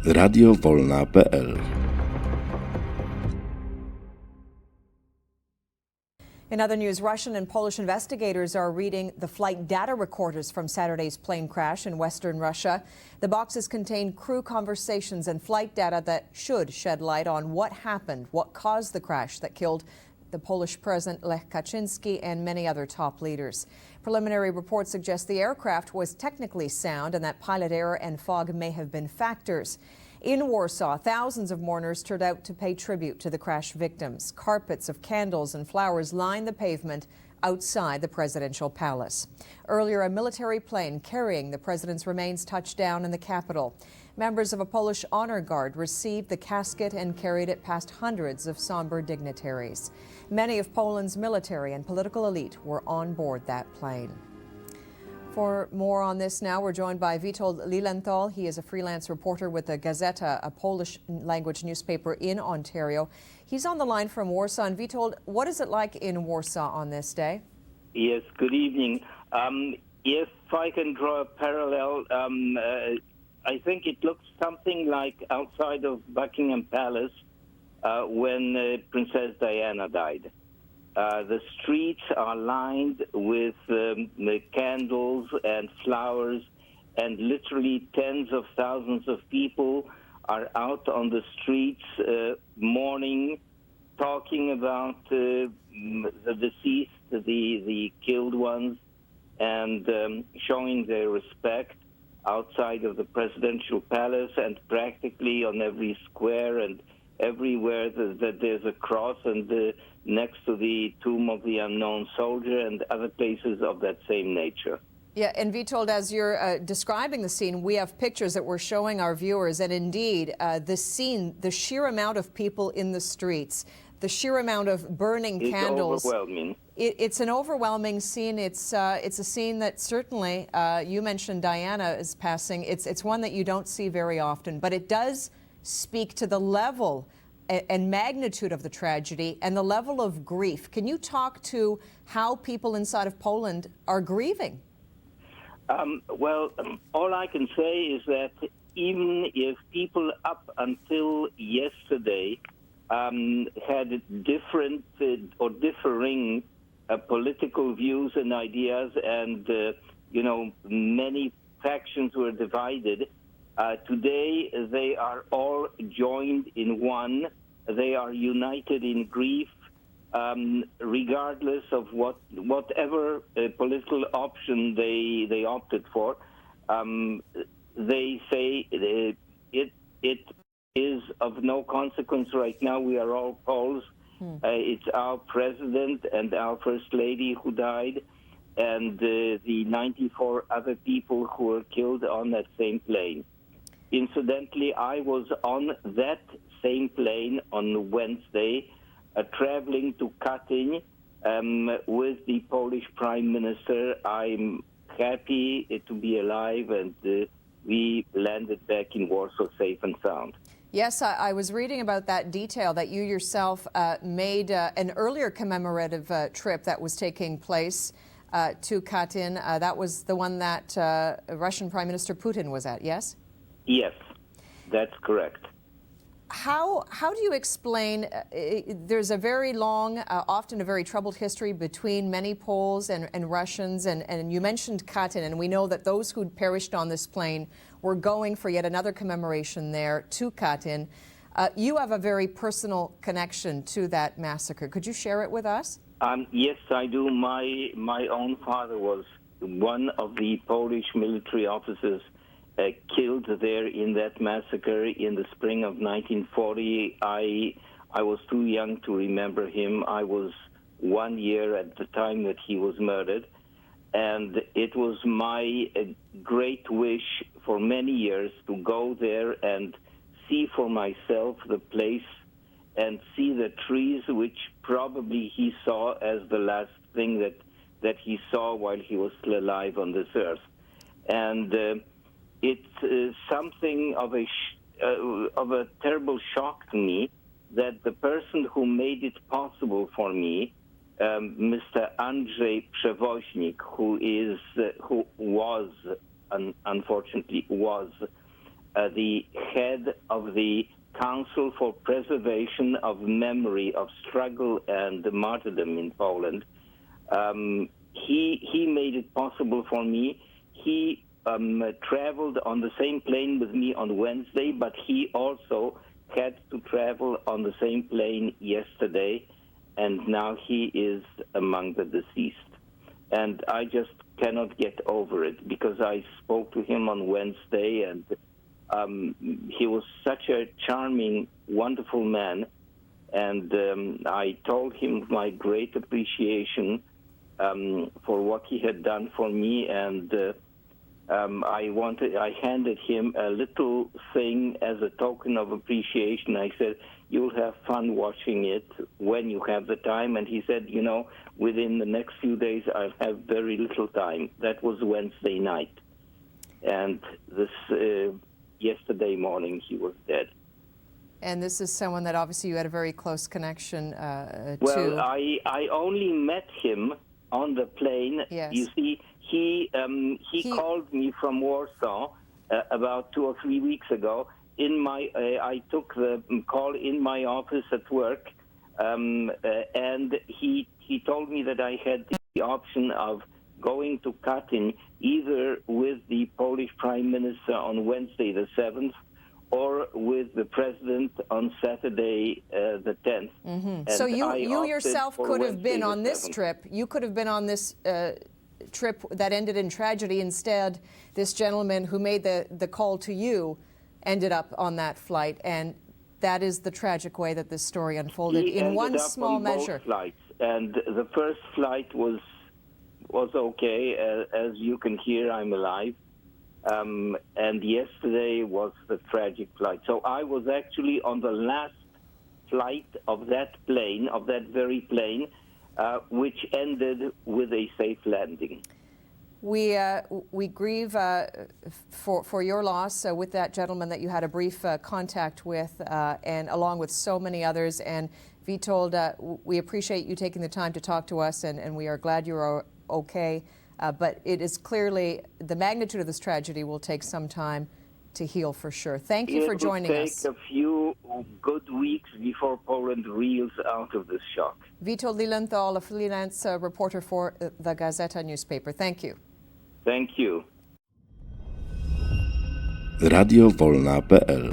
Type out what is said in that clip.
Radio Wolna PL. In other news, Russian and Polish investigators are reading the flight data recorders from Saturday's plane crash in western Russia. The boxes contain crew conversations and flight data that should shed light on what happened, what caused the crash that killed the Polish President Lech Kaczynski and many other top leaders. Preliminary reports suggest the aircraft was technically sound and that pilot error and fog may have been factors. In Warsaw, thousands of mourners turned out to pay tribute to the crash victims. Carpets of candles and flowers line the pavement outside the presidential palace. Earlier, a military plane carrying the president's remains touched down in the capital. Members of a Polish honor guard received the casket and carried it past hundreds of somber dignitaries. Many of Poland's military and political elite were on board that plane. For more on this now, we're joined by Witold Liliental. He is a freelance reporter with the Gazeta, a Polish-language newspaper in Ontario. He's on the line from Warsaw. And Witold, what is it like in Warsaw on this day? Yes, good evening. If I can draw a parallel, I think it looks something like outside of Buckingham Palace when Princess Diana died. The streets are lined with candles and flowers, and literally tens of thousands of people are out on the streets mourning, talking about the deceased, the killed ones, and showing their respect outside of the presidential palace, and practically on every square and everywhere that there's a cross, and next to the tomb of the unknown soldier, and other places of that same nature. Yeah, and Witold, as you're describing the scene, we have pictures that we're showing our viewers, and indeed, the scene, the sheer amount of people in the streets, the sheer amount of burning candles. It's overwhelming. It's an overwhelming scene. It's a scene that certainly, you mentioned Diana is passing. It's one that you don't see very often, but it does speak to the level and magnitude of the tragedy and the level of grief. Can you talk to how people inside of Poland are grieving? All I can say is that even if people up until yesterday had different or differing political views and ideas, and many factions were divided, today they are all joined in one. They are united in grief, regardless of whatever political option they opted for. They say it is of no consequence right now. We are all Poles. It's our president and our first lady who died, and the 94 other people who were killed on that same plane. Incidentally, I was on that same plane on Wednesday, traveling to Katyń with the Polish Prime Minister. I'm happy to be alive, and we landed back in Warsaw safe and sound. Yes, I was reading about that detail, that you yourself made an earlier commemorative trip that was taking place to Katyń. That was the one that Russian Prime Minister Putin was at, yes? Yes, that's correct. How do you explain, there's a very long, often a very troubled history between many Poles and Russians, and you mentioned Katyń, and we know that those who perished on this plane were going for yet another commemoration there to Katyń. You have a very personal connection to that massacre. Could you share it with us? Yes, I do. My own father was one of the Polish military officers killed there in that massacre in the spring of 1940. I was too young to remember him. I was 1 year at the time that he was murdered. And it was my great wish for many years to go there and see for myself the place and see the trees, which probably he saw as the last thing that he saw while he was still alive on this earth. And it's something of a terrible shock to me that the person who made it possible for me, Mr. Andrzej Przewoźnik, who was unfortunately was the head of the Council for Preservation of Memory of Struggle and Martyrdom in Poland. He made it possible for me. He traveled on the same plane with me on Wednesday, but he also had to travel on the same plane yesterday, and now he is among the deceased. And I just cannot get over it, because I spoke to him on Wednesday, and he was such a charming, wonderful man, and I told him my great appreciation for what he had done for me, and I handed him a little thing as a token of appreciation. I said, "You'll have fun watching it when you have the time." And he said, within the next few days, I'll have very little time. That was Wednesday night. And this yesterday morning, he was dead. And this is someone that obviously you had a very close connection to. Well, I only met him on the plane. Yes. You see, he called me from Warsaw about 2 or 3 weeks ago. I took the call in my office at work, and he told me that I had the option of going to Katyn either with the Polish Prime Minister on Wednesday the 7th or with the President on Saturday the 10th. Mm-hmm. So you yourself could have been on this trip. You could have been on this trip that ended in tragedy. Instead, this gentleman who made the call to you ended up on that flight, and that is the tragic way that this story unfolded in one small measure. Both flights, and the first flight was okay. As you can hear, I'm alive. And yesterday was the tragic flight. So I was actually on the last flight of that plane, of that very plane, which ended with a safe landing. We grieve for your loss with that gentleman that you had a brief contact with, and along with so many others. And Witold, we appreciate you taking the time to talk to us, and we are glad you're okay. But it is clearly the magnitude of this tragedy will take some time to heal for sure. Thank you for joining us. It will take a few good weeks before Poland reels out of this shock. Witold Liliental, a freelance reporter for the Gazeta newspaper. Thank you. Thank you. Radio Wolna PL